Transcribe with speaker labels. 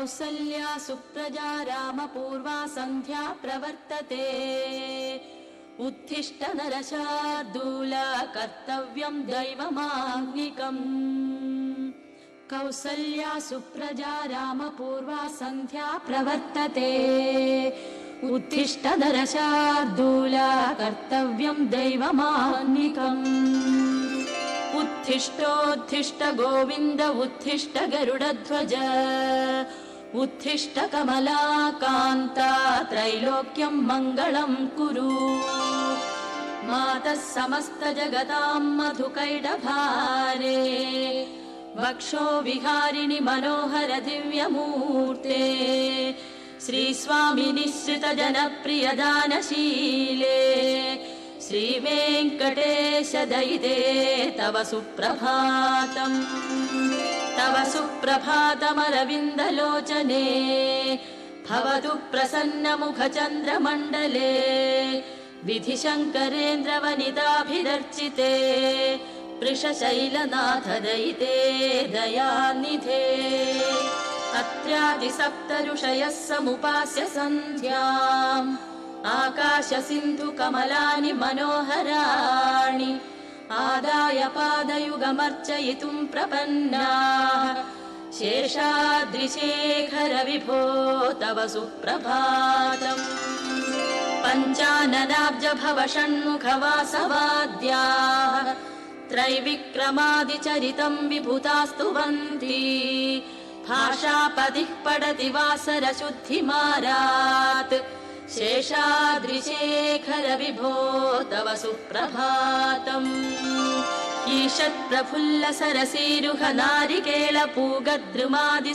Speaker 1: कौसल्या सुप्रजा रामपूर्वा सन्ध्या प्रवर्तते उत्तिष्ठ नरशार्दूल कर्तव्यं दैवमाह्निकम् कौसल्या सुप्रजा रामपूर्वा सन्ध्या प्रवर्तते उत्तिष्ठ नरशार्दूल कर्तव्यं दैवमाह्निकम् उत्तिष्ठोत्तिष्ठ गोविन्द उत्तिष्ठ गरुडध्वज उत्तिष्ठ कमलाकान्ता त्रैलोक्यं मङ्गलं कुरु मातः समस्त जगतां मधुकैटभारे वक्षो विहारिणि मनोहर दिव्यमूर्ते श्रीस्वामिनि श्रित जनप्रिय दानशीले श्रीवेङ्कटेश दयिते तव सुप्रभातम् तव सुप्रभातमरविन्दलोचने भवतु प्रसन्नमुखचन्द्रमण्डले विधिशङ्करेन्द्रवनिताभिदर्चिते वृषशैलनाथ दयिते दयानिधे अत्र्यादिसप्तऋषयः समुपास्य सन्ध्याम् आकाश सिन्धु कमलानि मनोहराणि आदाय पादयुगमर्चयितुं प्रपन्नाः शेषाद्रिशेखर विभो तव सुप्रभातम् पञ्चाननाब्ज भव षण्मुख वासवाद्याः त्रैविक्रमादिचरितं विभुतास्तुवन्ति भाषापतिः पठति वासर शुद्धिमारात् शेषाद्रिशेखर विभो तव सुप्रभातम् ईषत् प्रफुल्ल सरसीरुह नारिकेल पूगद्रुमादि